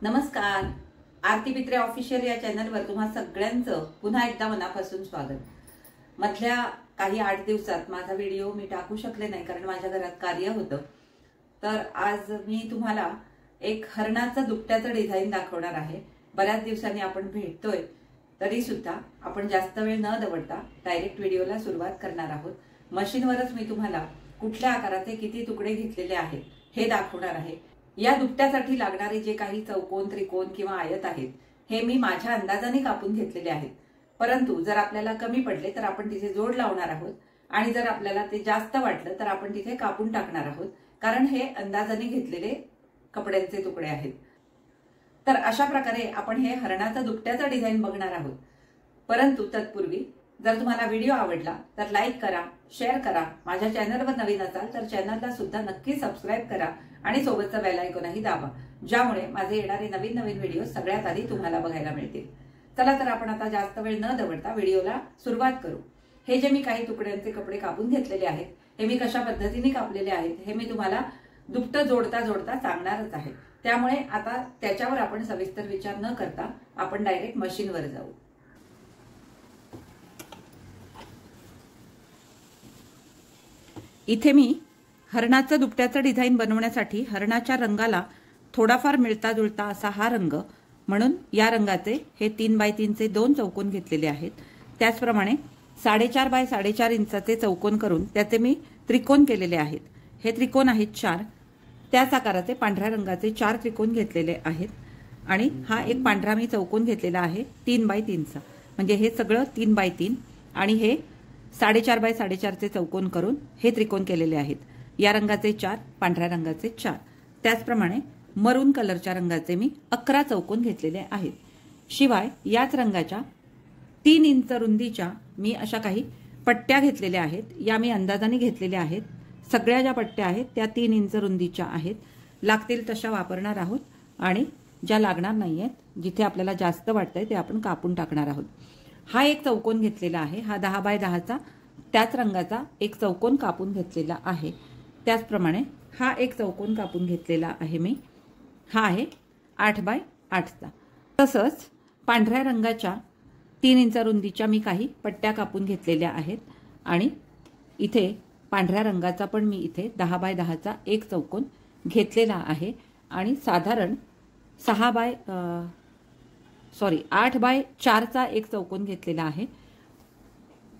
नमस्कार. आरती पित्रे ऑफिशियल या चॅनलवर तुम्हा सगळ्यांचं पुन्हा एकदा मनापासून स्वागत. मधल्या काही 8 दिवसात माझा व्हिडिओ मी टाकू शकले नाही कारण माझ्या घरात कार्य होतं. तर आज मी तुम्हाला एक हरणाचं दुपट्याचं डिझाईन दाखवणार आहे. बऱ्याच दिवसांनी आपण भेटतोय तरी सुद्धा आपण जास्त वेळ न दवडता डायरेक्ट व्हिडिओला सुरुवात करणार आहोत. मशीनवरच मी तुम्हाला कुठल्या आकाराचे किती तुकडे घेतलेले आहेत हे दाखवणार आहे. या दुपट्यासाठी लागणारे जे काही चौकोन, त्रिकोण किंवा आयत आहेत हे मी माझ्या अंदाजाने कापून घेतलेले आहेत. परंतु जर आपल्याला कमी पडले तर आपण तिथे जोड लावणार आहोत आणि जर आपल्याला ते जास्त वाटलं तर आपण तिथे कापून टाकणार आहोत, कारण हे अंदाजाने घेतलेले कपड्यांचे तुकडे आहेत. तर अशा प्रकारे आपण हे हरणाचं दुपट्याचं डिझाईन बघणार आहोत. परंतु तत्पूर्वी जर तुम्हाला व्हिडिओ आवडला तर लाईक करा, शेअर करा. माझ्या चॅनलवर नवीन असाल तर चॅनलला सुद्धा नक्की सबस्क्राईब करा आणि सोबतचा बेल आयकॉनही दाबा, ज्यामुळे माझे येणारे नवीन नवीन व्हिडिओ सगळ्यात आधी तुम्हाला बघायला मिळतील. चला तर आपण आता जास्त वेळ न दवडता व्हिडिओला सुरुवात करू. हे जे मी काही तुकड्यांचे कपडे कापून घेतलेले आहेत हे मी कशा पद्धतीने कापलेले आहेत हे मी तुम्हाला दुपटं जोडता जोडता सांगणारच आहे. त्यामुळे आता त्याच्यावर आपण सविस्तर विचार न करता आपण डायरेक्ट मशीनवर जाऊ. इथे मी हरणाचं दुपट्याचं डिझाईन बनवण्यासाठी हरणाच्या रंगाला थोडाफार मिळता जुळता असा हा रंग म्हणून या रंगाचे हे 3 बाय 3 चे 2 चौकोन घेतलेले आहेत. त्याचप्रमाणे 4.5 बाय 4.5 इंचाचे चौकोन करून त्याचे मी त्रिकोण केलेले आहेत. हे त्रिकोण आहेत 4. त्याच आकाराचे पांढऱ्या रंगाचे 4 त्रिकोण घेतलेले आहेत आणि हा एक पांढरा मी चौकोन घेतलेला आहे 3 बाय 3 चा. म्हणजे हे सगळं 3 बाय 3 आणि हे 4.5 बाय 4.5 चे चौकोन करून हे त्रिकोण केलेले आहेत. या रंगाचे 4, पांढऱ्या रंगाचे 4. त्याचप्रमाणे मरून कलरच्या रंगाचे मी 11 चौकोन घेतलेले आहेत. शिवाय याच रंगाच्या 3 इंच रुंदीच्या मी अशा काही पट्ट्या घेतलेल्या आहेत. या मी अंदाजाने घेतलेल्या आहेत. सगळ्या ज्या पट्ट्या आहेत त्या 3 इंच रुंदीच्या आहेत. लागतील तशा वापरणार आहोत आणि ज्या लागणार नाहीयेत, जिथे आपल्याला जास्त वाटतंय ते आपण कापून टाकणार आहोत. हा एक चौकोन घेतलेला आहे. हा 10 बाय 10 चा त्याच रंगाचा एक चौकोन कापून घेतलेला आहे. त्याचप्रमाणे हा एक चौकोन कापून घेतलेला आहे मी. हा आहे 8 बाय 8 चा. तसंच पांढऱ्या रंगाच्या 3 इंच रुंदीच्या मी काही पट्ट्या कापून घेतलेल्या आहेत आणि इथे पांढऱ्या रंगाचा पण मी इथे 10 बाय 10 चा एक चौकोन घेतलेला आहे आणि साधारण 8 बाय 4 चा एक चौकोन घेतलेला आहे.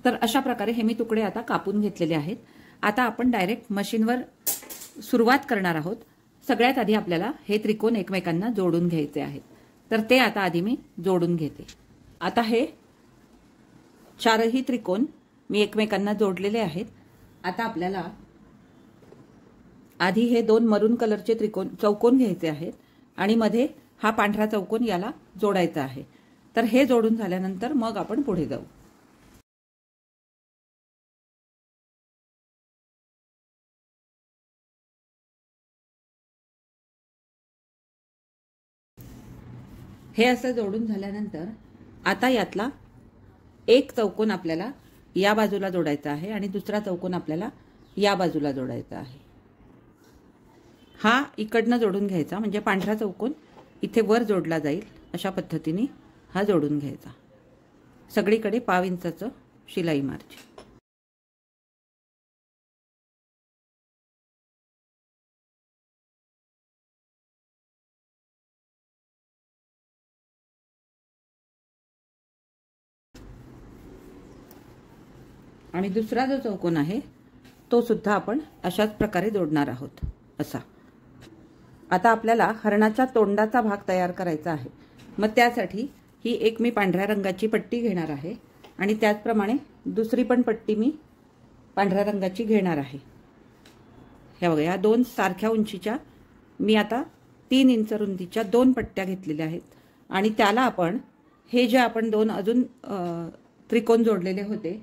तर अशा प्रकारे हे मी तुकडे आता कापून घेतलेले आहेत. आता आपण डायरेक्ट मशीनवर सुरुवात करणार आहोत. सगळ्यात आधी आपल्याला हे त्रिकोण एकमेकांना जोडून घ्यायचे आहेत. तर ते आता आधी मी जोडून घेते. आता हे 4ही त्रिकोण मी एकमेकांना जोडलेले आहेत. आता आपल्याला आधी हे 2 मरून कलरचे चौकोन घ्यायचे आहेत आणि मध्ये हा पांढरा चौकोन याला जोडायचा आहे. तर हे जोडून झाल्यानंतर मग आपण पुढे जाऊ. हे असं जोडून झाल्यानंतर आता यातला एक चौकोन आपल्याला या बाजूला जोडायचा आहे आणि दुसरा चौकोन आपल्याला या बाजूला जोडायचा आहे. हा इकडनं जोडून घ्यायचा, म्हणजे पांढरा चौकोन इथे वर जोडला जाईल अशा पद्धतीने हा जोडून घ्यायचा. सगळीकडे 1/2 इंचाचं शिलाई मारायची. आणि दुसरा जो चौकोन आहे तो सुद्धा आपण अशाच प्रकारे जोडणार आहोत. असा आता आपल्याला हरणाच्या तोंडाचा भाग तयार करायचा आहे. मग त्यासाठी ही एक मी पांढऱ्या रंगाची पट्टी घेणार आहे आणि त्याचप्रमाणे दुसरी पण पट्टी मी पांढऱ्या रंगाची घेणार आहे. हे बघा, या 2 सारख्या उंचीच्या मी आता 3 इंच रुंदीच्या 2 पट्ट्या घेतलेल्या आहेत आणि त्याला आपण हे जे आपण 2 अजून त्रिकोण जोडलेले होते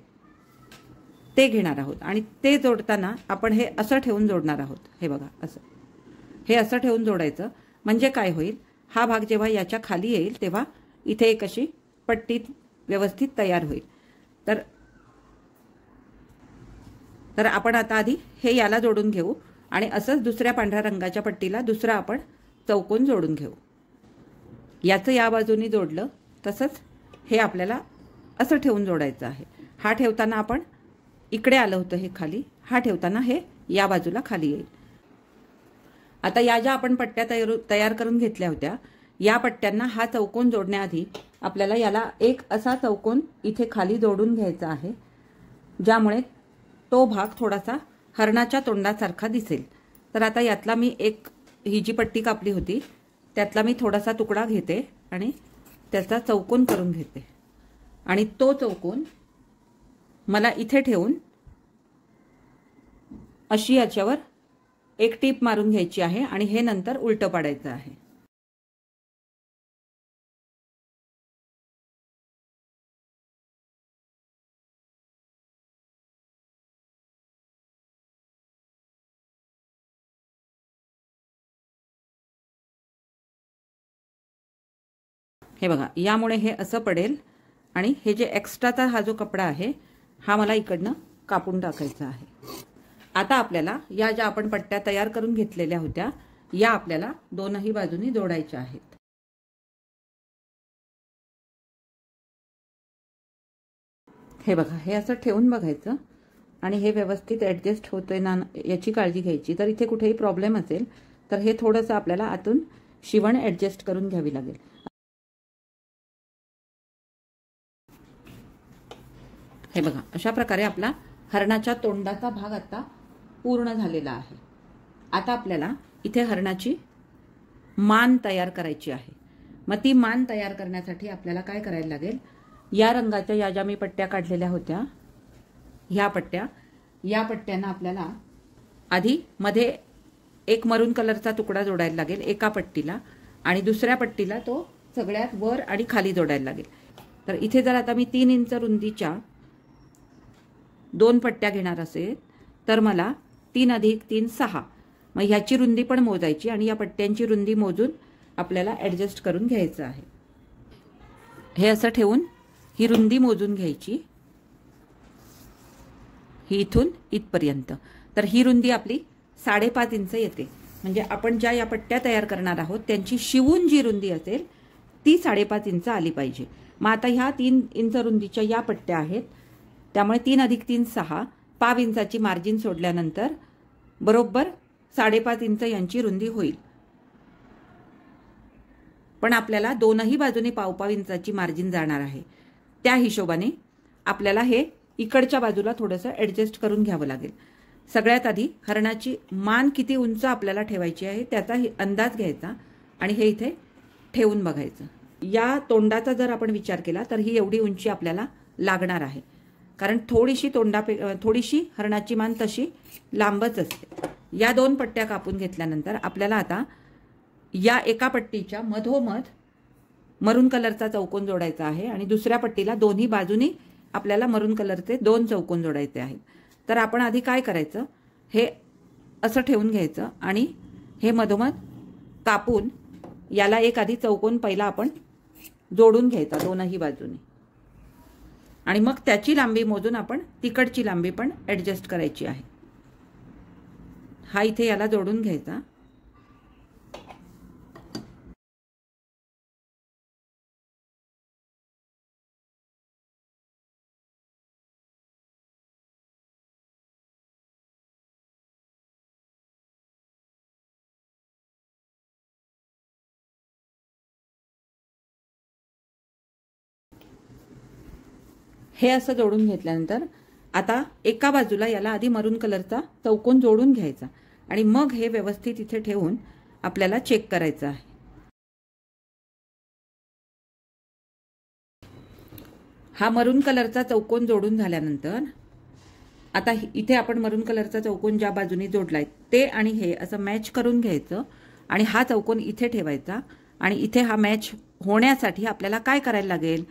ते घेणार आहोत आणि ते जोडताना आपण हे असं ठेवून जोडणार आहोत. हे बघा, असं हे असं ठेवून जोडायचं. म्हणजे काय होईल, हा भाग जेव्हा याच्या खाली येईल तेव्हा इथे एक अशी पट्टी व्यवस्थित तयार होईल. तर आपण आता आधी हे याला जोडून घेऊ आणि असंच दुसऱ्या पांढऱ्या रंगाच्या पट्टीला दुसरा आपण चौकोन जोडून घेऊ. याचं या बाजूनी जोडलं तसंच हे आपल्याला असं ठेवून जोडायचं आहे। हा ठेवताना आपण इकडे आलं होतं हे खाली, हा ठेवताना हे या बाजूला खाली येईल। आता या ज्या आपण पट्ट्या तयार करून घेतल्या होत्या, या पट्ट्यांना हा चौकोन जोडण्याआधी आपल्याला याला एक असा चौकोन इथे खाली जोडून घ्यायचा आहे, ज्यामुळे तो भाग थोडासा हरणाच्या तोंडासारखा दिसेल। तर आता यातला मी ही जी पट्टी कापली होती त्यातला मी थोडासा तुकडा घेते आणि त्याचा चौकोन करून घेते आणि तो चौकोन मला इथे ठेवून अशी याच्यावर एक टीप मारून घ्यायची आहे आणि हे नंतर उलटं पाडायचं आहे। हे बघा, यामुळे हे असं पडेल आणि हे जे एक्स्ट्राचा हा जो कपडा आहे हा मला इकडनं कापून टाकायचा आहे। आता आपल्याला या ज्या आपण पट्ट्या तयार करून घेतलेल्या होत्या या आपल्याला दोनही बाजूनी जोडायच्या आहेत। हे बघा, हे असं ठेवून बघायचं आणि हे व्यवस्थित ऍडजस्ट होतंय ना याची काळजी घ्यायची। तर इथे कुठेही प्रॉब्लेम असेल तर हे थोडंसं आपल्याला आतून शिवण ऍडजस्ट करून घ्यावी लागेल। हे बघा, अशा प्रकारे आपला हरणाच्या तोंडाचा भाग आता पूर्ण झालेला आहे। आता आपल्याला इथे हरणाची मान तयार करायची आहे। मग ती मान तयार करण्यासाठी आपल्याला काय करायला लागेल, या रंगाच्या या ज्या मी पट्ट्या काढलेल्या होत्या ह्या या पट्ट्यांना आपल्याला आधी मध्ये एक मरून कलरचा तुकडा जोडायला लागेल एका पट्टीला आणि दुसऱ्या पट्टीला तो सगळ्यात वर आणि खाली जोडायला लागेल। तर इथे जर आता मी 3 इंच रुंदीच्या 2 पट्ट्या घेणार असेल तर मला 3 + 3 6, मग ह्याची रुंदी पण मोजायची आणि या पट्ट्यांची रुंदी मोजून आपल्याला ऍडजस्ट करून घ्यायचं आहे। हे असं ठेवून ही रुंदी मोजून घ्यायची, ही इथून इथपर्यंत। तर ही रुंदी आपली 5.5 इंच येते। म्हणजे आपण ज्या या पट्ट्या तयार करणार आहोत त्यांची शिवून जी रुंदी असेल ती 5.5 इंच आली पाहिजे। मग आता ह्या 3 इंच रुंदीच्या या पट्ट्या आहेत, त्यामुळे 3 + 3 6, पाव इंचाची मार्जिन सोडल्यानंतर बरोबर 5.5 इंच यांची रुंदी होईल। पण आपल्याला दोनही बाजूने पाव इंचाची मार्जिन जाणार आहे, त्या हिशोबाने आपल्याला हे इकडच्या बाजूला थोडंसं ऍडजस्ट करून घ्यावं लागेल। सगळ्यात आधी हरणाची मान किती उंच आपल्याला ठेवायची आहे त्याचा अंदाज घ्यायचा आणि हे इथे ठेवून बघायचं। या तोंडाचा जर आपण विचार केला तर ही एवढी उंची आपल्याला लागणार आहे, कारण थोडीशी हरणाची मान तशी लांबच असते। या 2 पट्ट्या कापून घेतल्यानंतर आपल्याला आता या एका पट्टीच्या मधोमध मरून कलरचा चौकोन जोडायचा आहे आणि दुसऱ्या पट्टीला दोन्ही बाजूनी आपल्याला मरून कलरचे 2 चौकोन जोडायचे आहेत। तर आपण आधी काय करायचं, हे असं ठेवून घ्यायचं आणि हे मधोमध कापून याला एक आधी चौकोन पहिला आपण जोडून घ्यायचा दोनही बाजूनी आणि मग त्याची लांबी मोजून आपण तिकडची लांबी पण ऍडजस्ट करायची आहे। हा इथे याला जोडून घ्यायचा। हे असं जोडून घेतल्यानंतर आता एका बाजूला याला आधी मरून कलरचा चौकोन जोडून घ्यायचा आणि मग हे व्यवस्थित इथे ठेवून आपल्याला चेक करायचं आहे। हा मरून कलरचा चौकोन जोडून झाल्यानंतर आता इथे आपण मरून कलरचा चौकोन ज्या बाजूने जोडलाय ते आणि हे असं मॅच करून घ्यायचं आणि हा चौकोन इथे ठेवायचा आणि इथे हा मॅच होण्यासाठी आपल्याला काय करायला लागेल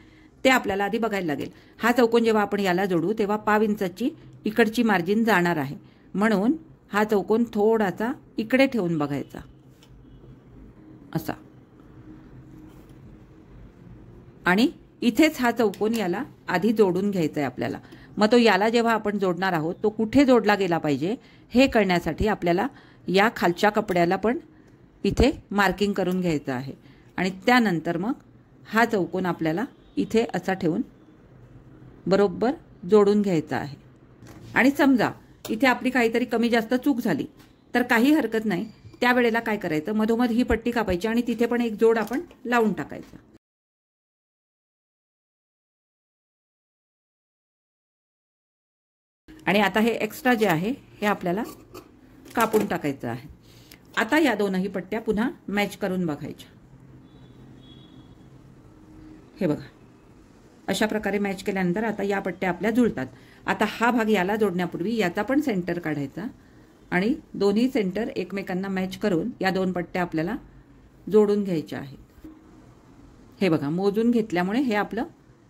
ते आपल्याला आधी बघायला लागेल। हा चौकोन जेव्हा आपण याला जोडू तेव्हा पाव इंचाची इकडची मार्जिन जाणार आहे, म्हणून हा चौकोन थोडासा इकडे ठेवून बघायचा असा आणि इथेच हा चौकोन याला आधी जोडून घ्यायचा आहे आपल्याला। मग तो याला जेव्हा आपण जोडणार आहोत तो कुठे जोडला गेला पाहिजे हे कळण्यासाठी आपल्याला या खालच्या कपड्याला पण इथे मार्किंग करून घ्यायचं आहे आणि त्यानंतर मग हा चौकोन आपल्याला इथे असा ठेवून बरोबर जोडून घ्यायचा आहे। आणि समजा इथे आपली काहीतरी कमी जास्त चूक झाली तर काही हरकत नाही, त्यावेळेला काय करायचं, मधोमध ही पट्टी कापायची आणि तिथे पण एक जोड आपण लावून टाकायचा। आणि आता हे एक्स्ट्रा जे आहे हे आपल्याला कापून टाकायचं आहे। आता या दोनही पट्ट्या पुन्हा मॅच करून बघायच्या। हे बघा, अशा प्रकारे मॅच केल्यानंतर आता या पट्ट्या आपल्या जुळतात। आता हा भाग याला जोडण्यापूर्वी याचा पण सेंटर काढायचा आणि दोन्ही सेंटर एकमेकांना मॅच करून या दोन पट्ट्या आपल्याला जोडून घ्यायच्या आहेत। हे बघा, मोजून घेतल्यामुळे हे आपलं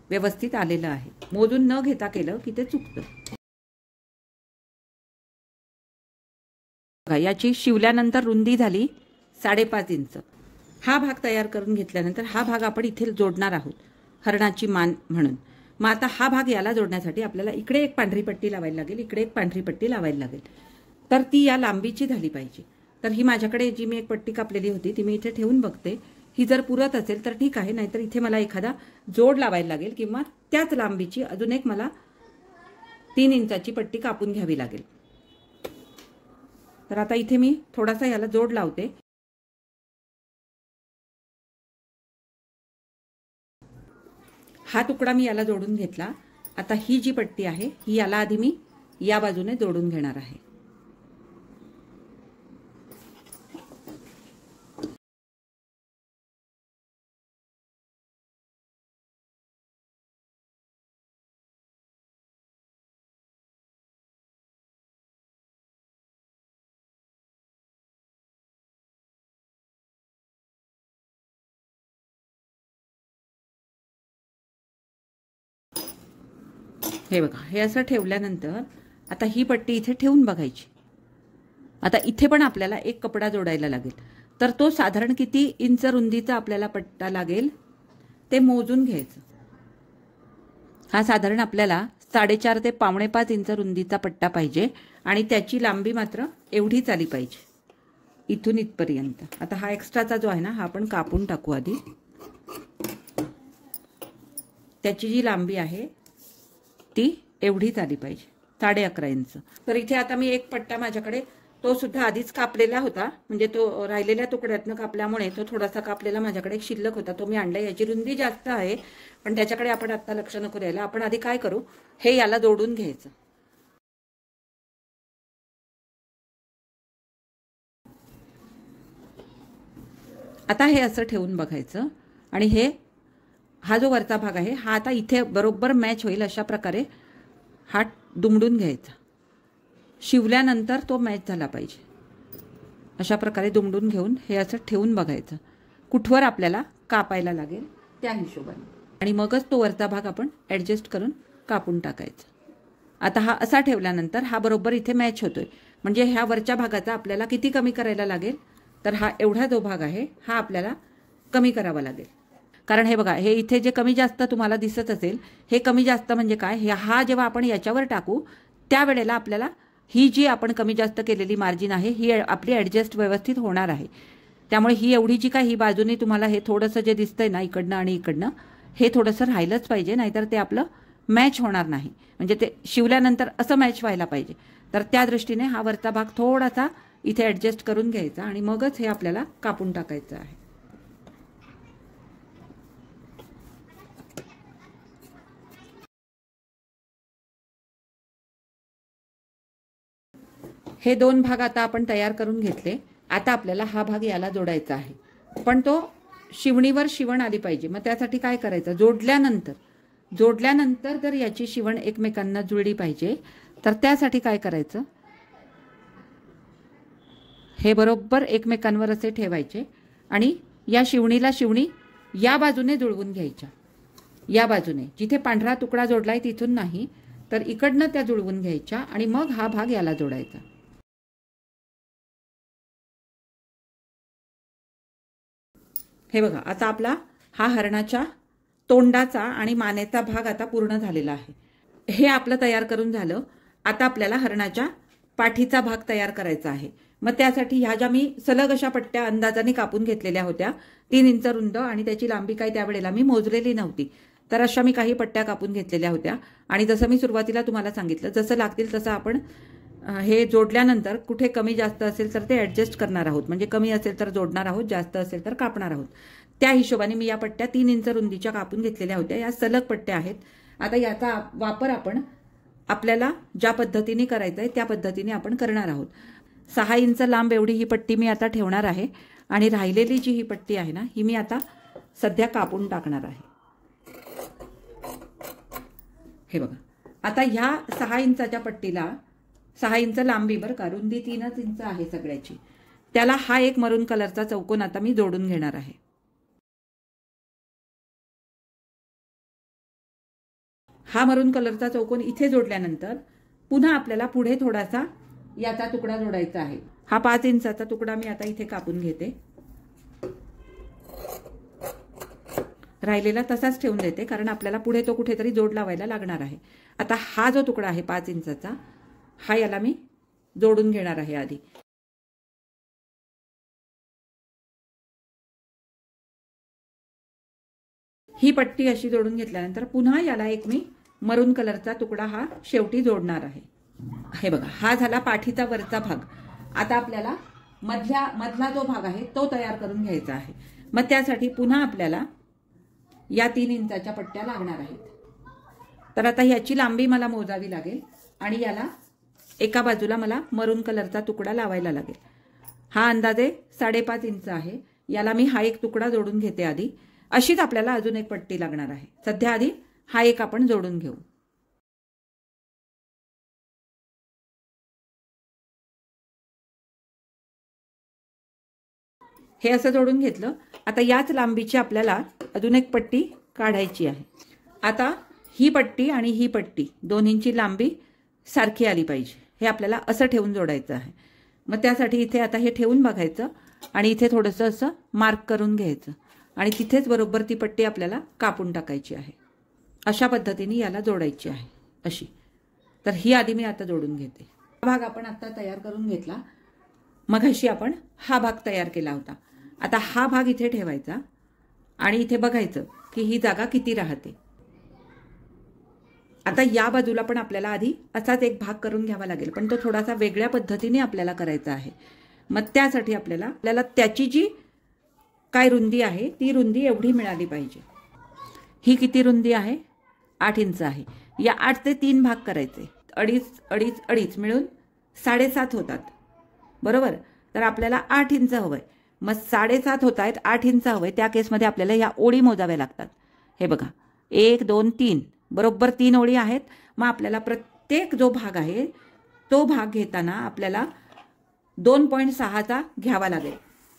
व्यवस्थित आलेलं आहे। मोजून न घेता केलं की ते चुकतं। बघा, याची शिवल्यानंतर रुंदी झाली 5.5 इंच। हा भाग तयार करून घेतल्यानंतर हा भाग आपण इथे जोडणार आहोत हरणाची मान म्हणून। मग आता हा भाग याला जोडण्यासाठी आपल्याला इकडे एक पांढरी पट्टी लावायला लागेल, इकडे एक पांढरी पट्टी लावायला लागेल, तर ती या लांबीची झाली पाहिजे। तर ही माझ्याकडे जी मी एक पट्टी कापलेली होती ती मी इथे ठेवून बघते, ही जर पुरत असेल तर ठीक आहे, नाहीतर इथे मला एखादा जोड लावायला लागेल किंवा त्याच लांबीची अजून एक मला 3 इंचाची पट्टी कापून घ्यावी लागेल। तर आता इथे मी थोडासा याला जोड लावते। हा तुकडा मी याला जोडून घेतला। आता ही जी पट्टी आहे ही याला आधी मी या बाजूने जोडून घेणार आहे। हे बघा, हे असं ठेवल्यानंतर आता ही पट्टी इथे ठेवून बघायची। आता इथे पण आपल्याला एक कपडा जोडायला लागेल, तर तो साधारण किती इंच रुंदीचा आपल्याला पट्टा लागेल ते मोजून घ्यायचं। हा साधारण आपल्याला 4.5 ते 5.25 इंच रुंदीचा पट्टा पाहिजे आणि त्याची लांबी मात्र एवढीच आली पाहिजे, इथून इथपर्यंत। आता हा एक्स्ट्राचा जो आहे ना हा आपण कापून टाकू आधी। त्याची जी लांबी आहे ती एवढीच आली पाहिजे, 11.5 इंच। तर इथे आता मी एक पट्टा माझ्याकडे तो सुद्धा आधीच कापलेला होता, म्हणजे तो राहिलेल्या तुकड्यातनं कापल्यामुळे तो थोडासा कापलेला माझ्याकडे शिल्लक होता, तो मी आणला। याची रुंदी जास्त आहे पण त्याच्याकडे आपण आता लक्ष नको द्यायला। आपण आधी काय करू, हे याला जोडून घ्यायचं। आता हे असं ठेवून बघायचं आणि हा जो वरचा भाग आहे हा आता इथे बरोबर मॅच होईल अशा प्रकारे हा दुमडून घ्यायचा। शिवल्यानंतर तो मॅच झाला पाहिजे, अशा प्रकारे दुमडून घेऊन हे असं ठेवून बघायचं कुठवर आपल्याला कापायला लागेल त्या हिशोबाने, आणि मगच तो वरचा भाग आपण ॲडजस्ट करून कापून टाकायचा। आता हा असा ठेवल्यानंतर हा बरोबर इथे मॅच होतोय, म्हणजे ह्या वरच्या भागाचा आपल्याला किती कमी करायला लागेल, तर हा एवढा जो भाग आहे हा आपल्याला कमी करावा लागेल। कारण हे बघा, हे इथे जे कमी जास्त तुम्हाला दिसत असेल, हे कमी जास्त म्हणजे काय, हा जेव्हा आपण याच्यावर टाकू त्यावेळेला आपल्याला ही जी आपण कमी जास्त केलेली मार्जिन आहे ही आपली ॲडजस्ट व्यवस्थित होणार आहे। त्यामुळे ही एवढी जी काय ही बाजूने तुम्हाला हे थोडंसं जे दिसतंय ना इकडनं आणि इकडनं, हे थोडंसं राहिलंच पाहिजे, नाहीतर ते आपलं मॅच होणार नाही। म्हणजे ते शिवल्यानंतर असं मॅच व्हायला पाहिजे। तर त्या दृष्टीने हा वरचा भाग थोडासा इथे ॲडजस्ट करून घ्यायचा आणि मगच हे आपल्याला कापून टाकायचं आहे। हे दोन भाग आता आपण तयार करून घेतले। आता आपल्याला हा भाग याला जोडायचा आहे, पण तो शिवणीवर शिवण आली पाहिजे। मग त्यासाठी काय करायचं, जोडल्यानंतर जर याची शिवण एकमेकांना जुळली पाहिजे तर त्यासाठी काय करायचं, हे बरोबर एकमेकांवर असे ठेवायचे आणि या शिवणीला शिवणी या बाजूने जुळवून घ्यायच्या। या बाजूने जिथे पांढरा तुकडा जोडलाय तिथून नाही, तर इकडनं त्या जुळवून घ्यायच्या आणि मग हा भाग याला जोडायचा। हे बघा, आता आपला हा हरणाच्या तोंडाचा आणि मानेचा भाग आता पूर्ण झालेला आहे। हे आपलं तयार करून झालं। आता आपल्याला हरणाच्या पाठीचा भाग तयार करायचा आहे। मग त्यासाठी ह्या ज्या मी सलग अशा पट्ट्या अंदाजाने कापून घेतलेल्या होत्या 3 इंच रुंद आणि त्याची लांबी काही त्यावेळेला मी मोजलेली नव्हती, तर अशा मी काही पट्ट्या कापून घेतलेल्या होत्या. आणि जसं मी सुरुवातीला तुम्हाला सांगितलं, जसं लागतील तसं आपण हे जोडल्यानंतर कुठे कमी जास्त असेल तर ते ॲडजस्ट करणार आहोत. म्हणजे कमी असेल तर जोडणार आहोत, जास्त असेल तर कापणार आहोत. त्या हिशोबाने मी या पट्ट्या 3 इंच रुंदीच्या कापून घेतलेल्या होत्या. या सलग पट्ट्या आहेत. आता याचा वापर आपण आपल्याला ज्या पद्धतीने करायचं आहे त्या पद्धतीने आपण करणार आहोत. 6 इंच लांब एवढी ही पट्टी मी आता ठेवणार आहे आणि राहिलेली जी ही पट्टी आहे ना, ही मी आता सध्या कापून टाकणार आहे. हे बघा, आता ह्या 6 इंचाच्या पट्टीला 6 इंच लांबी बरं का, रुंदी 3 इंच आहे सगळ्याची, त्याला हा एक मरून कलरचा चौकोन आता मी जोडून घेणार आहे. हा मरून कलरचा चौकोन इथे जोडल्यानंतर पुन्हा आपल्याला पुढे थोडासा याचा तुकडा जोडायचा आहे. हा 5 इंचाचा तुकडा मी आता इथे कापून घेते. राहिलेला तसाच ठेवून देते, कारण आपल्याला पुढे तो कुठेतरी जोड लावायला लागणार आहे. आता हा जो तुकडा आहे 5 इंचाचा, हा याला मी जोडून घेणार आहे आधी. ही पट्टी अशी जोडून घेतल्यानंतर पुन्हा याला एक मी मरून कलरचा तुकडा हा शेवटी जोडणार आहे. हे बघा, हा झाला पाठीचा वरचा भाग. आता आपल्याला मधला जो भाग आहे तो तयार करून घ्यायचा आहे. मग त्यासाठी पुन्हा आपल्याला या 3 इंचाच्या पट्ट्या लागणार आहेत. तर आता ह्याची लांबी मला मोजावी लागेल आणि याला एका बाजूला मला मरून कलरचा तुकडा लावायला लागेल. हा अंदाजे 5.5 इंच आहे. याला मी हा एक तुकडा जोडून घेते आधी. अशीच आपल्याला अजून एक पट्टी लागणार आहे. सध्या आधी हा एक आपण जोडून घेऊ. हे असं जोडून घेतलं. आता याच लांबीची आपल्याला अजून एक पट्टी काढायची आहे. आता ही पट्टी आणि ही पट्टी दोन्हींची लांबी सारखी आली पाहिजे. हे आपल्याला असं ठेवून जोडायचं आहे. मग त्यासाठी इथे आता हे ठेवून बघायचं आणि इथे थोडंसं असं मार्क करून घ्यायचं आणि तिथेच बरोबर ती पट्टी आपल्याला कापून टाकायची आहे. अशा पद्धतीने याला जोडायची आहे अशी. तर ही आधी मी आता जोडून घेते. हा भाग आपण आता तयार करून घेतला. मगाशी आपण हा भाग तयार केला होता. आता हा भाग इथे ठेवायचा आणि इथे बघायचं की ही जागा किती राहते. आता या बाजूला पण आपल्याला आधी असाच एक भाग करून घ्यावा लागेल, पण तो थोडासा वेगळ्या पद्धतीने आपल्याला करायचा आहे. मग त्यासाठी आपल्याला त्याची जी काय रुंदी आहे ती रुंदी एवढी मिळाली पाहिजे. ही किती रुंदी आहे? 8 इंच आहे. या 8 ते 3 भाग करायचे. अडीच मिळून 7.5 होतात, बरोबर. तर आपल्याला 8 इंच हवंय. मग 7.5 होत आहेत, 8 इंच हवंय. त्या केसमध्ये आपल्याला या ओळी मोजाव्या लागतात. हे बघा, 1 2 3 बरोबर 3 ओळी आहेत. मग आपल्याला प्रत्येक जो भाग आहे तो भाग घेताना आपल्याला 2.6चा घ्यावा लागेल.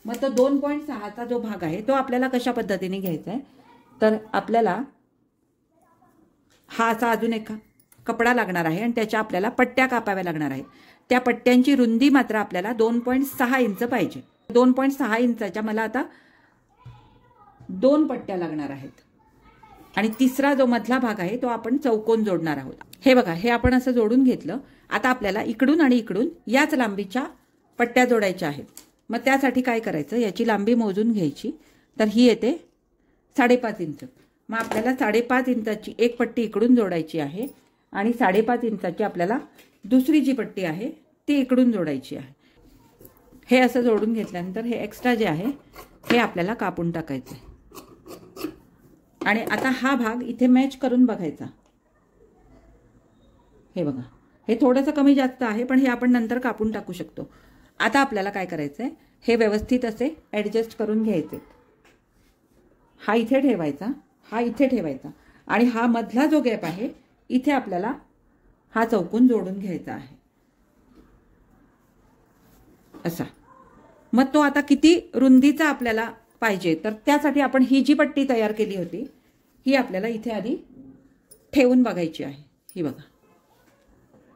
मग तो 2.6चा जो भाग आहे तो आपल्याला कशा पद्धतीने घ्यायचा आहे, तर आपल्याला हा असा अजून एक कपडा लागणार आहे आणि त्याच्या आपल्याला पट्ट्या कापाव्या लागणार आहेत. त्या पट्ट्यांची रुंदी मात्र आपल्याला 2.6 इंच पाहिजे. 2.6 इंचाच्या मला आता 2 पट्ट्या लागणार आहेत. आणि तिसरा जो मधला भाग आहे तो आपण चौकोन जोडणार आहोत. हे बघा, हे आपण असं जोडून घेतलं. आता आपल्याला इकडून आणि इकडून याच लांबीच्या पट्ट्या जोडायच्या आहेत. मग त्यासाठी काय करायचं, याची लांबी मोजून घ्यायची. तर ही येते 5.5 इंच. मग आपल्याला 5.5 इंचाची एक पट्टी इकडून जोडायची आहे आणि 5.5 इंचाची आपल्याला दुसरी जी पट्टी आहे ती इकडून जोडायची आहे. हे असं जोडून घेतल्यानंतर हे एक्स्ट्रा जे आहे हे आपल्याला कापून टाकायचं आहे. आणि आता हा भाग इथे मॅच करून बघायचा. हे बघा, हे थोडंसं कमी जास्त आहे, पण हे आपण नंतर कापून टाकू शकतो. आता आपल्याला काय करायचं आहे, हे व्यवस्थित असे ॲडजस्ट करून घ्यायचे. हा इथे ठेवायचा, हा इथे ठेवायचा आणि हा मधला जो गॅप आहे इथे आपल्याला हा चौकोन जोडून घ्यायचा आहे असा. मग तो आता किती रुंदीचा आपल्याला पाहिजे, तर त्यासाठी आपण ही जी पट्टी तयार केली होती ही आपल्याला इथे आधी ठेवून बघायची आहे. ही बघा,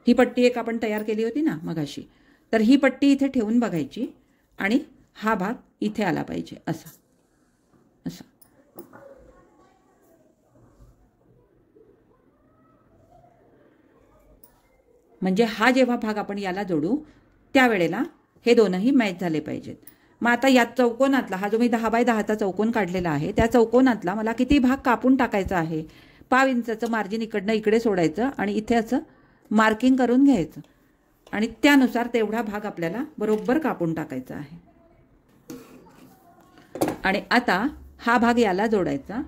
ही पट्टी एक आपण तयार केली होती ना मगाशी, तर ही पट्टी इथे ठेवून बघायची आणि हा भाग इथे आला पाहिजे असा असा. म्हणजे हा जेव्हा भाग आपण याला जोडू त्यावेळेला हे दोनही मॅच झाले पाहिजेत। मग आता या चौकोनातला हा जो मी 10 बाय 10चा चौकोन काढलेला आहे त्या चौकोनातला मला किती भाग कापून टाकायचा आहे, 5 इंचाचं मार्जिन इकडनं इकडे सोडायचं आणि इथे असं मार्किंग करून घ्यायचं आणि त्यानुसार तेवढा भाग आपल्याला बरोबर कापून टाकायचा आहे। आणि आता हा भाग याला जोडायचा,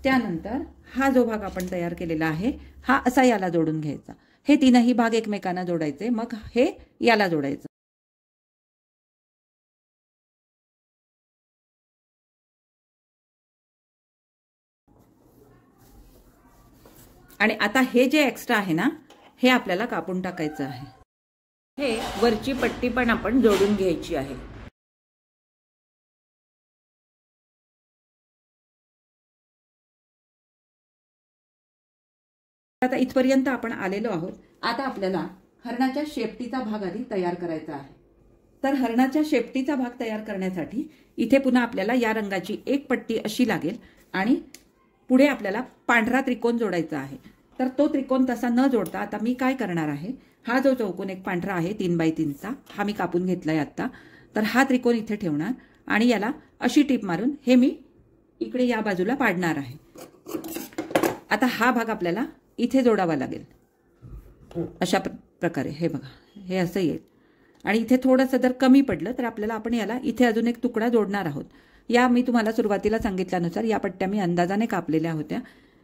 त्यानंतर हा जो भाग आपण तयार केलेला आहे हा असा याला जोडून घ्यायचा। हे तीनही भाग एकमेकांना जोडायचे, मग हे याला जोडायचं। आणि आता हे जे एक्स्ट्रा आहे ना हे आपल्याला कापून टाकायचं आहे। हे वरची पट्टी पण आपण जोडून घ्यायची आहे। आता इथपर्यंत आपण आलेलो आहोत। आता आपल्याला हरणाच्या शेपटीचा भाग आधी तयार करायचा आहे। तर हरणाच्या शेपटीचा भाग तयार करण्यासाठी इथे पुन्हा आपल्याला या रंगाची एक पट्टी अशी लागेल आणि पुढे आपल्याला पांढरा त्रिकोण जोडायचा आहे। तर तो त्रिकोण तसा न जोडता आता मी काय करणार आहे, हा जो चौकोन एक पांढरा आहे 3 बाय 3चा हा मी कापून घेतलाय आता, तर हा त्रिकोण इथे ठेवणार आणि याला अशी टीप मारून हे मी इकडे या बाजूला पाडणार आहे। आता हा भाग आपल्याला इथे जोडावा लागेल अशा प्रकारे। हे बघा हे असं येईल आणि इथे थोडंसं जर कमी पडलं तर आपल्याला आपण याला इथे अजून एक तुकडा जोडणार आहोत। या मी तुम्हाला सुरुवातीला सांगितल्यानुसार या पट्ट्या मी अंदाजाने कापलेल्या होत्या,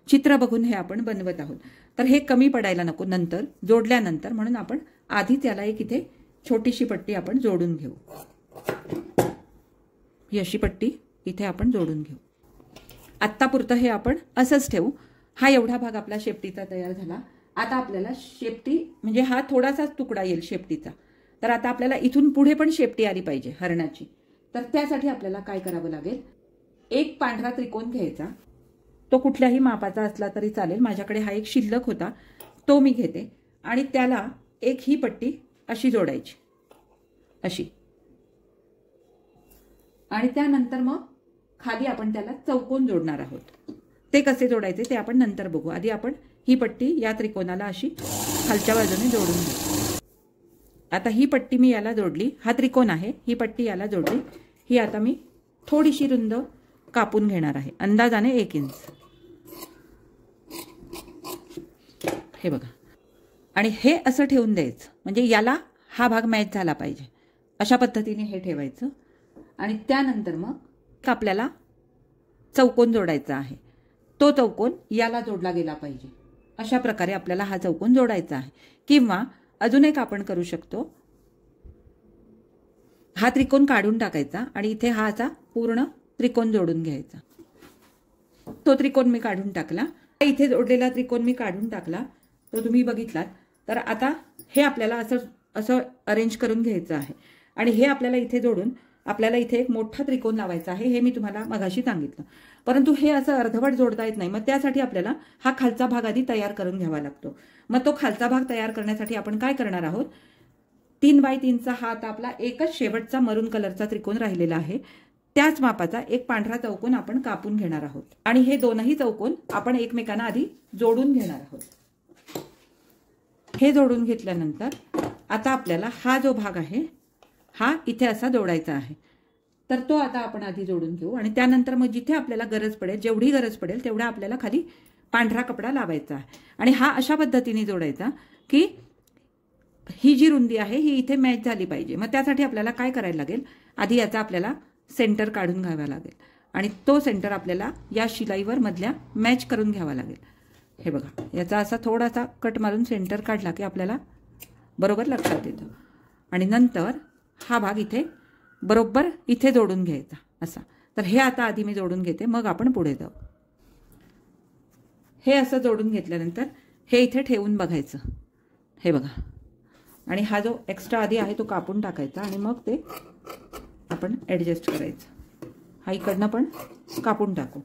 चित्र बघून हे आपण बनवत आहोत। तर हे कमी पडायला नको नंतर जोडल्यानंतर, म्हणून आपण आधीच याला एक इथे छोटीशी पट्टी आपण जोडून घेऊ। ही अशी पट्टी इथे आपण जोडून घेऊ। आत्तापुरतं हे आपण असंच ठेवू। हा एवढा भाग आपला शेपटीचा तयार झाला। आता आपल्याला शेपटी म्हणजे हा थोडासा तुकडा येईल शेपटीचा, तर आता आपल्याला इथून पुढे पण शेपटी आली पाहिजे हरणाची। तर त्यासाठी आपल्याला काय करावं लागेल, एक पांढरा त्रिकोण घ्यायचा, तो कुठल्याही मापाचा असला तरी चालेल, माझ्याकडे हा एक शिल्लक होता तो मी घेते आणि त्याला एक ही पट्टी अशी जोडायची अशी, आणि त्यानंतर मग खाली आपण त्याला चौकोन जोडणार आहोत। ते कसे जोडायचे ते आपण नंतर बघू, आधी आपण ही पट्टी या त्रिकोणाला अशी खालच्या बाजूने जोडून घेऊ। आता ही पट्टी मी याला जोडली, हा त्रिकोण आहे, ही पट्टी याला जोडली, ही आता मी थोडीशी रुंद कापून घेणार आहे, अंदाजाने 1 इंच। हे बघा, आणि हे असं ठेवून द्यायचं म्हणजे याला हा भाग मॅच झाला पाहिजे अशा पद्धतीने हे ठेवायचं। आणि त्यानंतर मग आपल्याला चौकोन जोडायचा आहे, तो चौकोन याला जोडला गेला पाहिजे अशा प्रकारे आपल्याला हा चौकोन जोडायचा आहे। किंवा अजून एक आपण करू शकतो, हा त्रिकोण काढून टाकायचा आणि इथे हा असा पूर्ण त्रिकोण जोडून घ्यायचा। तो त्रिकोण मी काढून टाकला, इथे जोडलेला त्रिकोण मी काढून टाकला, तो तुम्ही बघितलात। तर आता हे आपल्याला असं अरेंज करून घ्यायचं आहे आणि हे आपल्याला इथे जोडून आपल्याला इथे एक मोठा त्रिकोण लावायचा आहे। हे मी तुम्हाला मगाशी सांगितलं, परंतु हे असं अर्धवट जोडता येत नाही, मग त्यासाठी आपल्याला हा खालचा भाग आधी तयार करून घ्यावा लागतो। मग तो खालचा भाग तयार करण्यासाठी आपण काय करणार आहोत, 3 बाय 3चा हा आता आपला एकच शेवटचा मरून कलरचा त्रिकोण राहिलेला आहे, त्याच मापाचा एक पांढरा चौकोन आपण कापून घेणार आहोत आणि हे दोनही चौकोन आपण एकमेकांना आधी जोडून घेणार आहोत। हे जोडून घेतल्यानंतर आता आपल्याला हा जो भाग आहे हा इथे असा जोडायचा आहे, तर तो आता आपण आधी जोडून घेऊ आणि त्यानंतर मग जिथे आपल्याला गरज पडेल, जेवढी गरज पडेल तेवढा आपल्याला खाली पांढरा कपडा लावायचा आहे आणि हा अशा पद्धतीने जोडायचा की ही जी रुंदी आहे ही इथे मॅच झाली पाहिजे। मग त्यासाठी आपल्याला काय करायला लागेल, आधी याचा आपल्याला सेंटर काढून घ्यावा लागेल आणि तो सेंटर आपल्याला या शिलाईवर मधल्या मॅच करून घ्यावा लागेल। हे बघा, याचा असा थोडासा कट मारून सेंटर काढला की आपल्याला बरोबर लक्षात येतं आणि नंतर हा भाग इथे बरोबर इथे जोडून घ्यायचा असा। तर हे आता आधी मी जोडून घेते, मग आपण पुढे जाऊ। हे असं जोडून घेतल्यानंतर हे इथे ठेवून बघायचं, हे बघा, आणि हा जो एक्स्ट्रा आधी आहे तो कापून टाकायचा आणि मग ते आपण ॲडजस्ट करायचं। हा इकडनं पण कापून टाकू,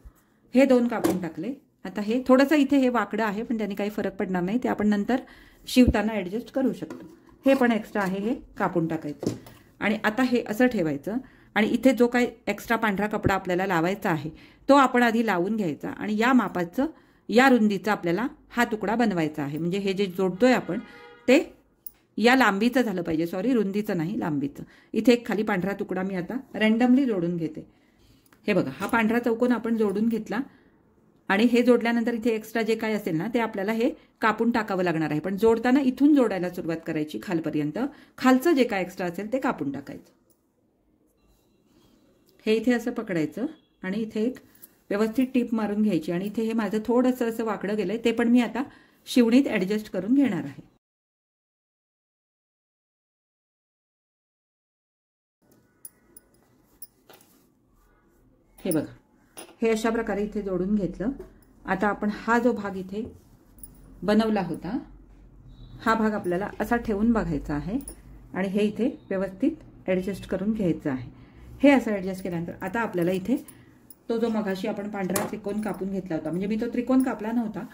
हे 2 कापून टाकले। आता हे थोडंसं इथे हे वाकडं आहे पण त्याने काही फरक पडणार नाही, ते आपण नंतर शिवताना ॲडजस्ट करू शकतो। हे पण एक्स्ट्रा आहे हे कापून टाकायचं आणि आता हे असं ठेवायचं आणि इथे जो काही एक्स्ट्रा पांढरा कपडा आपल्याला लावायचा आहे तो आपण आधी लावून घ्यायचा आणि या मापाचं या रुंदीचा आपल्याला हा तुकडा बनवायचा आहे। म्हणजे हे जे जोडतोय आपण ते या लांबीचं झालं पाहिजे, सॉरी रुंदीचं नाही, लांबीचं. इथे एक खाली पांढरा तुकडा मी आता रँडमली जोडून घेते. हे बघा, हा पांढरा चौकोन आपण जोडून घेतला आणि हे जोडल्यानंतर इथे एक्स्ट्रा जे काय असेल ना ते आपल्याला हे कापून टाकावं लागणार आहे. पण जोडताना इथून जोडायला सुरुवात करायची खालपर्यंत. खालचं जे काय एक्स्ट्रा असेल ते कापून टाकायचं. हे इथे असं पकडायचं आणि इथे एक व्यवस्थित टीप मारून घ्यायची. आणि इथे हे माझं थोडंसं असं वाकडं गेलंय, ते पण मी आता शिवणीत ॲडजस्ट करून घेणार आहे. हे बघा, हे अशा प्रकारे इथे जोडून घेतलं. आता आपण हा जो भाग इथे बनवला होता, हा भाग आपल्याला असा ठेवून बघायचा आहे आणि हे इथे व्यवस्थित ॲडजस्ट करून घ्यायचं आहे. हे असं ॲडजस्ट केल्यानंतर आता आपल्याला इथे तो जो मगाशी आपण पांढरा त्रिकोण कापून घेतला होता, म्हणजे मी तो त्रिकोण कापला नव्हता,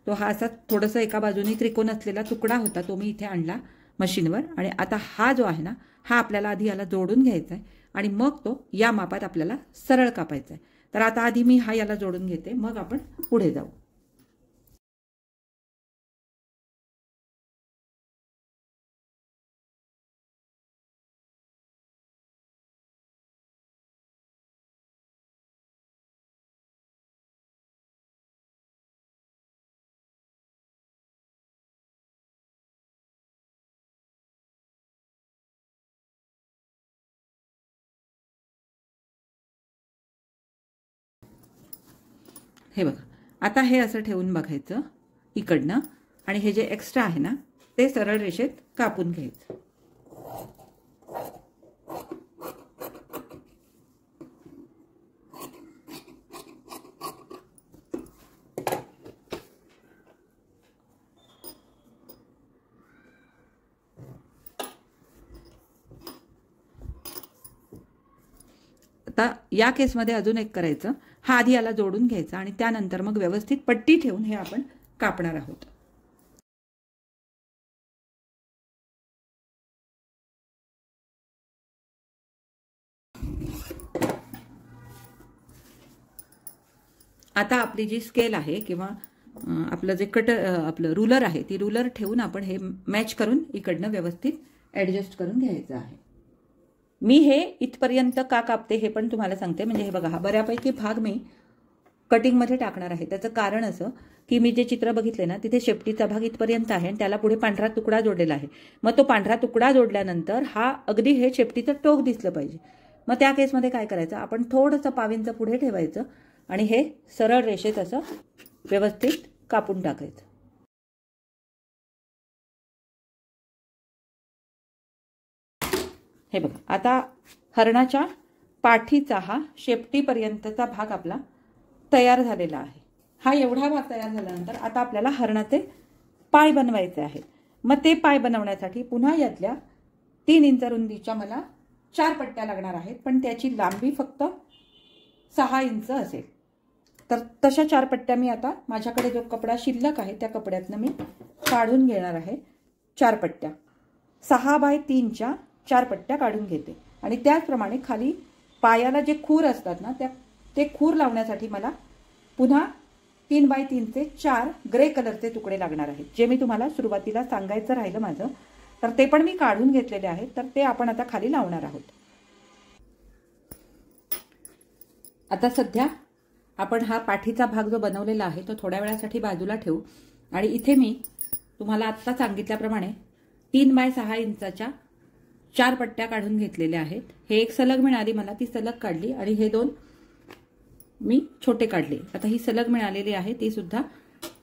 तो हा असा थोडंसं एका बाजूनी त्रिकोण असलेला तुकडा होता, तो मी इथे आणला मशीनवर. आणि आता हा जो आहे ना, हा आपल्याला आधी याला जोडून घ्यायचा आहे आणि मग तो या मापात आपल्याला सरळ कापायचा आहे. तर आता आधी मी हा याला जोडून घेते, मग आपण पुढे जाऊ. हे बघा, आता हे असं ठेवून बघायचं इकडनं आणि हे जे एक्स्ट्रा आहे ना ते सरळ रेषेत कापून घ्यायचं. आता या केसमध्ये अजून एक करायचं, हा आधी याला जोडून घ्यायचा आणि त्यानंतर मग व्यवस्थित पट्टी ठेवून हे आपण कापणार आहोत. आता आपली जी स्केल आहे किंवा आपलं जे आपलं रूलर आहे, ती रूलर ठेवून आपण हे मॅच करून इकडनं व्यवस्थित ॲडजस्ट करून घ्यायचं आहे. मी हे इथपर्यंत का कापते हे पण तुम्हाला सांगते. म्हणजे हे बघा, हा बऱ्यापैकी भाग मी कटिंगमध्ये टाकणार आहे. त्याचं कारण असं की मी जे चित्र बघितले ना, तिथे शेपटीचा भाग इथपर्यंत आहे आणि त्याला पुढे पांढरा तुकडा जोडलेला आहे. मग तो पांढरा तुकडा जोडल्यानंतर हा अगदी हे शेपटीचं टोक दिसलं पाहिजे. मग त्या केसमध्ये काय करायचं, आपण थोडंसं पावींचं पुढे ठेवायचं आणि हे सरळ रेषेत असं व्यवस्थित कापून टाकायचं. हे बघा, आता हरणाच्या पाठीचा हा शेपटीपर्यंतचा भाग आपला तयार झालेला आहे. हा एवढा भाग तयार झाल्यानंतर आता आपल्याला हरणाचे पाय बनवायचे आहेत. मग ते पाय बनवण्यासाठी पुन्हा यातल्या 3 इंच रुंदीच्या मला 4 पट्ट्या लागणार आहेत, पण त्याची लांबी फक्त 6 इंच असेल. तर तशा 4 पट्ट्या मी आता माझ्याकडे जो कपडा शिल्लक आहे त्या कपड्यातनं मी काढून घेणार आहे. 4 पट्ट्या 6 बाय 3च्या 4 पट्ट्या काढून घेते. आणि त्याचप्रमाणे खाली पायाला जे खूर असतात ना, ते खूर लावण्यासाठी मला पुन्हा 3 बाय 3चे 4 ग्रे कलरचे तुकडे लागणार आहेत, जे मी तुम्हाला सुरुवातीला सांगायचं राहिलं माझं. तर ते पण मी काढून घेतलेले आहेत. तर ते आपण आता खाली लावणार आहोत. आता सध्या आपण हा पाठीचा भाग जो बनवलेला आहे तो थोड्या वेळासाठी बाजूला ठेवू. आणि इथे मी तुम्हाला आत्ता सांगितल्याप्रमाणे 3 बाय 6 इंचाच्या 4 पट्ट्या काढून घेतलेल्या आहेत. हे एक सलग मिळाली मला, ती सलग काढली आणि हे 2 मी छोटे काढले. आता ही सलग मिळालेली आहे, ती सुद्धा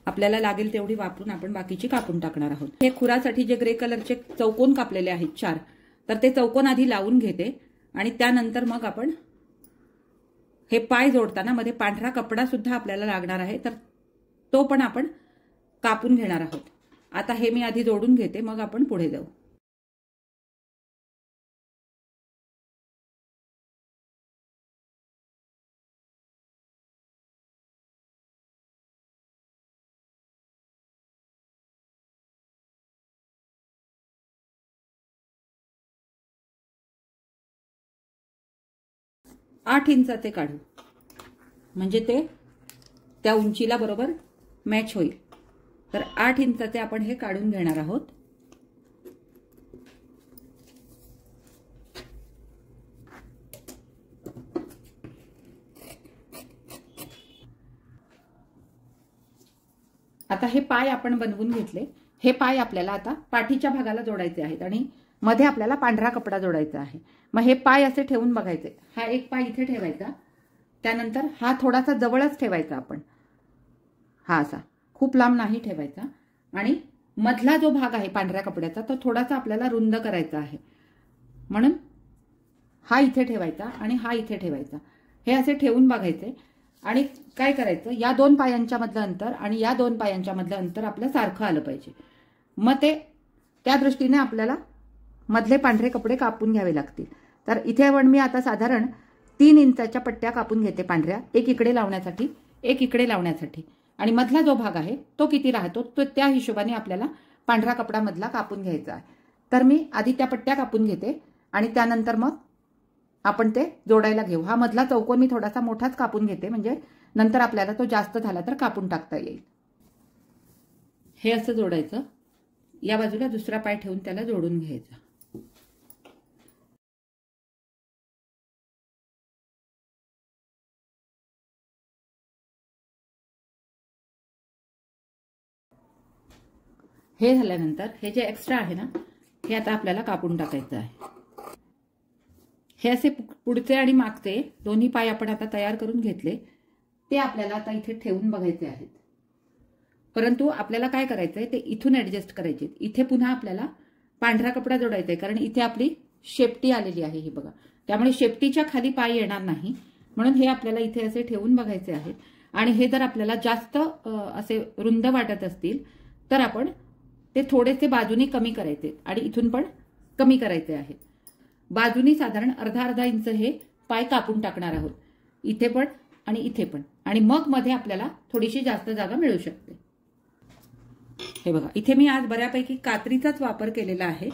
आपल्याला लागेल तेवढी वापरून आपण बाकीची कापून टाकणार आहोत. हे खुरासाठी जे ग्रे कलरचे चौकोन कापलेले आहेत 4, तर ते चौकोन आधी लावून घेते आणि त्यानंतर मग आपण हे पाय जोडताना मध्ये पांढरा कपडा सुद्धा आपल्याला लागणार आहे, तर तो पण आपण कापून घेणार आहोत. आता हे मी आधी जोडून घेते, मग आपण पुढे जाऊ. आठ इंचाचे काढू, म्हणजे ते त्या उंचीला बरोबर मॅच होईल. तर 8 इंचाचे आपण हे काढून घेणार आहोत. आता हे पाय आपण बनवून घेतले. हे पाय आपल्याला आता पाठीच्या भागाला जोडायचे आहेत आणि मध्ये आपल्याला पांढरा कपडा जोडायचा आहे. मग हे पाय असे ठेवून बघायचे. हा एक पाय इथे ठेवायचा, त्यानंतर हा थोडासा जवळच ठेवायचा आपण, हा असा खूप लांब नाही ठेवायचा. आणि मधला जो भाग आहे पांढऱ्या कपड्याचा तो थोडासा आपल्याला रुंद करायचा आहे, म्हणून हा इथे ठेवायचा आणि हा इथे ठेवायचा. हे असे ठेवून बघायचे. आणि काय करायचं, या 2 पायांच्या मधलं अंतर आणि या 2 पायांच्या मधलं अंतर आपलं सारखं आलं पाहिजे. मग ते त्या दृष्टीने आपल्याला मधले पांढरे कपडे कापून घ्यावे लागतील. तर इथे पण मी आता साधारण 3 इंचाच्या पट्ट्या कापून घेते पांढऱ्या, एक इकडे लावण्यासाठी एक इकडे लावण्यासाठी. आणि मधला जो भाग आहे तो किती राहतो तो त्या हिशोबाने आपल्याला पांढरा कपडा मधला कापून घ्यायचा आहे. तर मी आधी त्या पट्ट्या कापून घेते आणि त्यानंतर मग आपण ते जोडायला घेऊ. हा मधला चौकोन मी थोडासा मोठाच कापून घेते, म्हणजे नंतर आपल्याला तो जास्त झाला तर कापून टाकता येईल. हे असं जोडायचं. या बाजूला दुसरा पाय ठेवून त्याला जोडून घ्यायचा. हे झाल्यानंतर हे जे एक्स्ट्रा आहे ना हे आता आपल्याला कापून टाकायचं आहे. हे असे पुढचे आणि मागचे दोन्ही पाय आपण आता तयार करून घेतले. ते आपल्याला आता इथे ठेवून बघायचे आहेत. परंतु आपल्याला काय करायचंय ते इथून ऍडजस्ट करायचे. इथे पुन्हा आपल्याला पांढरा कपडा जोडायचा आहे, कारण इथे आपली शेपटी आलेली आहे ही बघा. त्यामुळे शेपटीच्या खाली पाय येणार नाही, म्हणून हे आपल्याला इथे असे ठेवून बघायचे आहेत. आणि हे जर आपल्याला जास्त असे रुंद वाटत असतील तर आपण ते थोडेसे बाजूनी कमी करायचे आणि इथून पण कमी करायचे आहेत. बाजूनी साधारण अर्धा इंच हे पाय कापून टाकणार आहोत, इथे पण आणि इथे पण. आणि मग मध्ये आपल्याला थोडीशी जास्त जागा मिळू शकते. हे बघा इथे मी आज बऱ्यापैकी कात्रीचाच वापर केलेला आहे,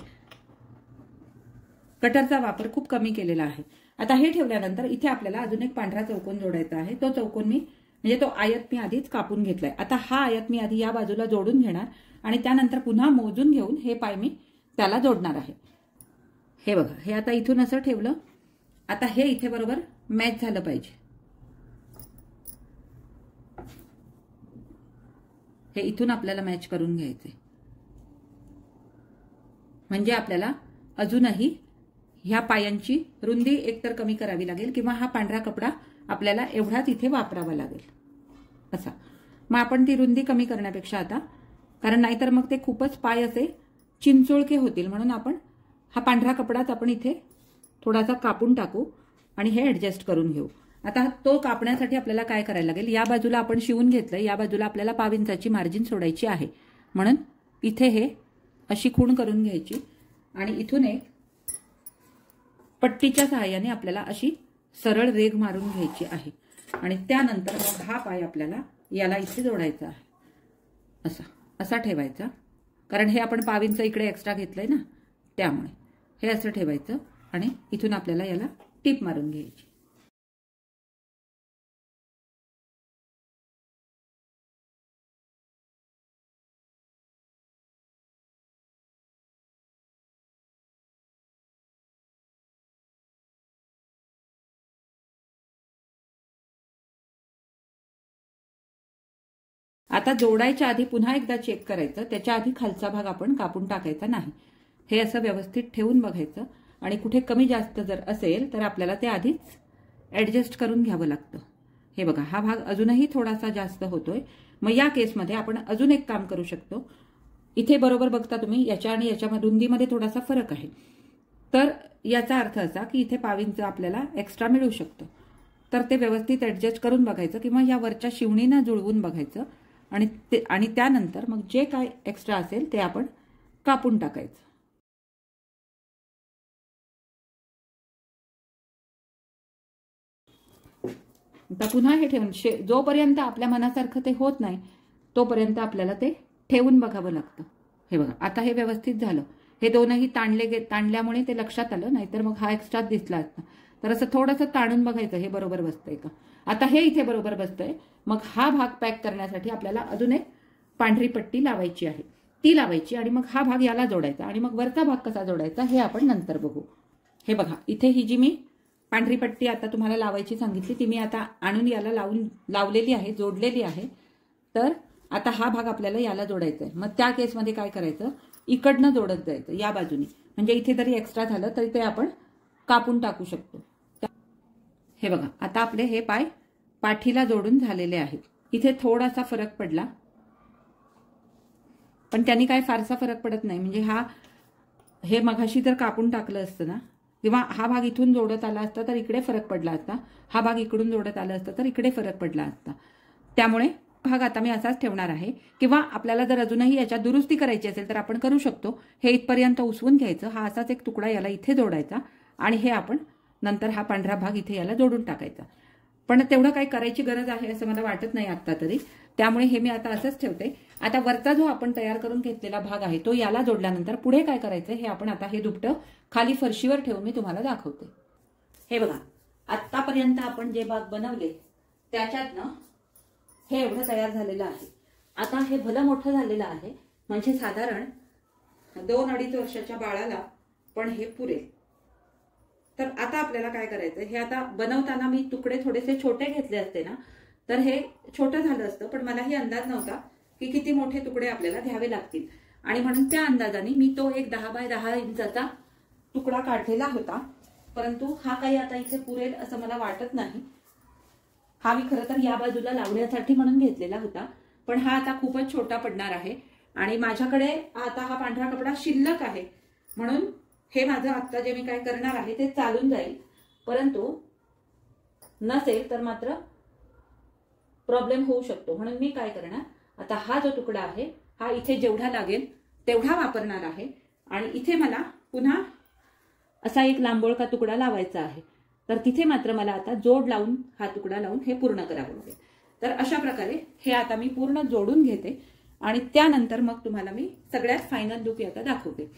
कटरचा वापर खूप कमी केलेला आहे. आता हे ठेवल्यानंतर इथे आपल्याला अजून एक पांढरा चौकोन जोडायचा आहे. तो चौकोन मी म्हणजे तो आयत मी आधीच कापून घेतलाय. आता हा आयत मी आधी या बाजूला जोडून घेणार आणि त्यानंतर पुन्हा मोजून घेऊन हे पाय मी त्याला जोडणार आहे. हे बघा हे आता इथून असं ठेवलं. आता हे इथे बरोबर मॅच झालं पाहिजे. हे इथून आपल्याला मॅच करून घ्यायचे, म्हणजे आपल्याला अजूनही ह्या पायांची रुंदी एकतर कमी करावी लागेल किंवा हा पांढरा कपडा आपल्याला एवढाच इथे वापरावा लागेल असा. मग आपण ती रुंदी कमी करण्यापेक्षा आता, कारण नाहीतर मग ते खूपच पाय असे चिंचोळके होतील, म्हणून आपण हा पांढरा कपडाच आपण इथे थोडासा कापून टाकू आणि हे ऍडजस्ट करून घेऊ. आता तो कापण्यासाठी आपल्याला काय करायला लागेल, या बाजूला आपण शिवून घेतलंय, या बाजूला आपल्याला 1/2 इंचाची मार्जिन सोडायची आहे. म्हणून इथे हे अशी खूण करून घ्यायची आणि इथून एक पट्टीच्या सहाय्याने आपल्याला अशी सरळ रेघ मारून घ्यायची आहे. आणि त्यानंतर मग हा पाय आपल्याला याला इथे जोडायचा आहे. असा असा ठेवायचा, कारण हे आपण 1/2 इंच इकडे एक्स्ट्रा घेतलंय ना, त्यामुळे हे असं ठेवायचं आणि इथून आपल्याला याला टीप मारून घ्यायची. आता जोडायच्या आधी पुन्हा एकदा चेक करायचं, त्याच्या आधी खालचा भाग आपण कापून टाकायचा नाही. हे असं व्यवस्थित ठेवून बघायचं आणि कुठे कमी जास्त जर असेल तर आपल्याला ते आधीच ऍडजस्ट करून घ्यावं लागतं. हे बघा हा भाग अजूनही थोडासा जास्त होतोय. मग या केसमध्ये आपण अजून एक काम करू शकतो. इथे बरोबर बघता तुम्ही याच्या आणि याच्या रुंदीमध्ये थोडासा फरक आहे, तर याचा अर्थ असा की इथे 1/2 इंच आपल्याला एक्स्ट्रा मिळू शकतो. तर ते व्यवस्थित ऍडजस्ट करून बघायचं किंवा या वरच्या शिवणीनं जुळवून बघायचं आणि त्यानंतर मग जे काय एक्स्ट्रा असेल ते आपण कापून टाकायचं. आता पुन्हा हे ठेवून जोपर्यंत आपल्या मनासारखं ते होत नाही तोपर्यंत आपल्याला ते ठेवून बघावं लागतं. हे बघा आता हे व्यवस्थित झालं. हे दोनही ताणल्यामुळे ते लक्षात आलं, नाहीतर मग हा एक्स्ट्रा दिसला असता. तर असं थोडंसं ताणून बघायचं हे बरोबर बसतंय का. आता हे इथे बरोबर बसतंय. मग हा भाग पॅक करण्यासाठी आपल्याला अजून एक पांढरी पट्टी लावायची आहे, ती लावायची आणि मग हा भाग याला जोडायचा आणि मग वरचा भाग कसा जोडायचा हे आपण नंतर बघू. हे बघा इथे ही जी मी पांढरी पट्टी आता तुम्हाला लावायची सांगितली ती मी आता आणून याला लावलेली आहे, जोडलेली आहे. तर आता हा भाग आपल्याला याला जोडायचा आहे. मग त्या केसमध्ये काय करायचं, इकडनं जोडत जायचं या बाजूनी. म्हणजे इथे जरी एक्स्ट्रा झालं तरी ते आपण कापून टाकू शकतो. हे बघा, आता आपले हे पाय पाठीला जोडून झालेले आहेत. इथे थोडासा फरक पडला, पण त्यांनी काय फारसा फरक पडत नाही. म्हणजे हे मघाशी जर कापून टाकलं असतं ना, किंवा हा भाग इथून जोडत आला असता तर इकडे फरक पडला असता, हा भाग इकडून जोडत आला असता तर इकडे फरक पडला असता. त्यामुळे भाग आता मी असाच ठेवणार आहे. किंवा आपल्याला जर अजूनही याच्यात दुरुस्ती करायची असेल तर आपण करू शकतो. हे इथपर्यंत उसवून घ्यायचं, हा असाच एक तुकडा याला इथे जोडायचा आणि हे आपण नंतर हा पांढरा भाग इथे याला जोडून टाकायचा. पण तेवढं काही करायची गरज आहे असं मला वाटत नाही आत्ता तरी. त्यामुळे हे मी आता असंच ठेवते. आता वरचा जो आपण तयार करून घेतलेला भाग आहे तो याला जोडल्यानंतर पुढे काय करायचं हे आपण आता हे दुपटं खाली फरशीवर ठेवून मी तुम्हाला दाखवते. हे बघा, आत्तापर्यंत आपण जे भाग बनवले त्याच्यातनं हे एवढं तयार झालेलं आहे. आता हे भलं मोठं झालेलं आहे, म्हणजे साधारण 2-2.5 वर्षाच्या बाळाला पण हे पुरेल. तर आता आपल्याला काय करायचं, हे आता बनवताना मी तुकडे थोडेसे छोटे घेतले असते ना तर हे छोटं झालं असतं. पण मलाही अंदाज नव्हता की किती मोठे तुकडे आपल्याला घ्यावे लागतील, आणि म्हणून त्या अंदाजाने मी तो एक 10 बाय 10 इंचाचा तुकडा काढलेला होता. परंतु हा काही आता इथे पुरेल असं मला वाटत नाही. हा मी खरं तर या बाजूला लावण्यासाठी म्हणून घेतलेला होता, पण हा आता खूपच छोटा पडणार आहे आणि माझ्याकडे आता हा पांढरा कपडा शिल्लक आहे. म्हणून हे माझं आत्ता जे मी काय करणार आहे ते चालून जाईल. परंतु नसेल तर मात्र प्रॉब्लेम होऊ शकतो. म्हणून मी काय करणार, आता हा जो तुकडा आहे हा इथे जेवढा लागेल तेवढा वापरणार आहे आणि इथे मला पुन्हा असा एक लांबोळका तुकडा लावायचा आहे. तर तिथे मात्र मला आता जोड लावून हा तुकडा लावून हे पूर्ण करावं लागेल. तर अशा प्रकारे हे आता मी पूर्ण जोडून घेते आणि त्यानंतर मग तुम्हाला मी सगळ्यात फायनल लुक आता दाखवते.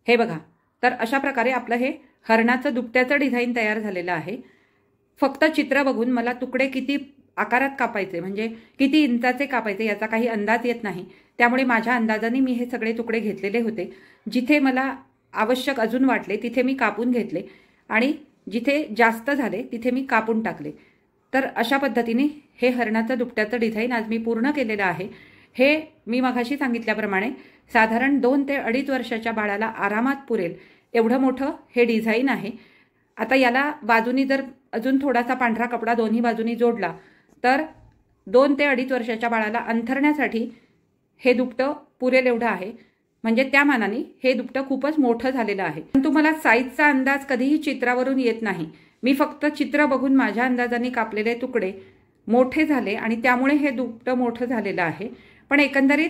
हे बघा, तर अशा प्रकारे आपलं हे हरणाचं दुपट्याचं डिझाईन तयार झालेलं आहे. फक्त चित्र बघून मला तुकडे किती आकारात कापायचे, म्हणजे किती इंचाचे कापायचे याचा काही अंदाज येत नाही. त्यामुळे माझ्या अंदाजाने मी हे सगळे तुकडे घेतलेले होते. जिथे मला आवश्यक अजून वाटले तिथे मी कापून घेतले आणि जिथे जास्त झाले तिथे मी कापून टाकले. तर अशा पद्धतीने हे हरणाचं दुपट्याचं डिझाईन आज मी पूर्ण केलेलं आहे. हे मी मघाशी सांगितल्याप्रमाणे साधारण 2 ते 2.5 वर्षाच्या बाळाला आरामात पुरेल एवढं मोठं हे डिझाईन आहे. आता याला बाजूनी जर अजून थोडासा पांढरा कपडा दोन्ही बाजूनी जोडला तर 2 ते 2.5 वर्षाच्या बाळाला अंथरण्यासाठी हे दुपटं पुरेल एवढं आहे. म्हणजे त्या मानाने हे दुपटं खूपच मोठं झालेलं आहे. पण तुम्हाला साईजचा अंदाज कधीही चित्रावरून येत नाही. मी फक्त चित्र बघून माझ्या अंदाजाने कापलेले तुकडे मोठे झाले आणि त्यामुळे हे दुपटं मोठं झालेलं आहे. पण एकंदरीत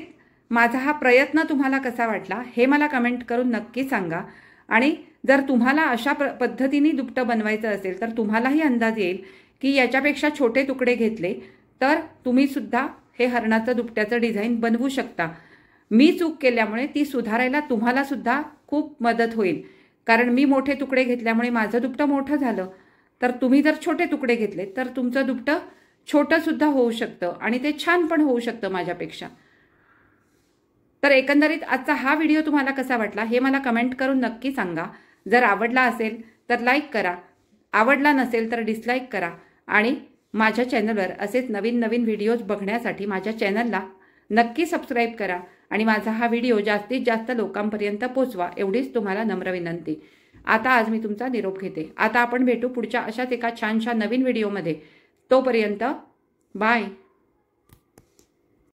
माझा हा प्रयत्न तुम्हाला कसा वाटला हे मला कमेंट करून नक्की सांगा. आणि जर तुम्हाला अशा पद्धतीने दुपटं बनवायचं असेल तर तुम्हालाही अंदाज येईल की याच्यापेक्षा छोटे तुकडे घेतले तर तुम्ही सुद्धा हे हरणाचं दुपट्याचं डिझाईन बनवू शकता. मी चूक केल्यामुळे ती सुधारायला तुम्हाला सुद्धा खूप मदत होईल. कारण मी मोठे तुकडे घेतल्यामुळे माझं दुपटं मोठं झालं. तर तुम्ही जर छोटे तुकडे घेतले तर तुमचं दुपटं छोटं सुद्धा होऊ शकतं आणि ते छान पण होऊ शकतं माझ्यापेक्षा. तर एकंदरीत आजचा हा व्हिडिओ तुम्हाला कसा वाटला हे मला कमेंट करून नक्की सांगा. जर आवडला असेल तर लाईक करा, आवडला नसेल तर डिसलाईक करा आणि माझ्या चॅनलवर असेच नवीन नवीन व्हिडिओज बघण्यासाठी माझ्या चॅनलला नक्की सबस्क्राईब करा आणि माझा हा व्हिडिओ जास्तीत जास्त लोकांपर्यंत पोचवा एवढीच तुम्हाला नम्र विनंती. आता आज मी तुमचा निरोप घेते. आता आपण भेटू पुढच्या अशाच एका छानशा नवीन व्हिडिओमध्ये. तोपर्यंत बाय.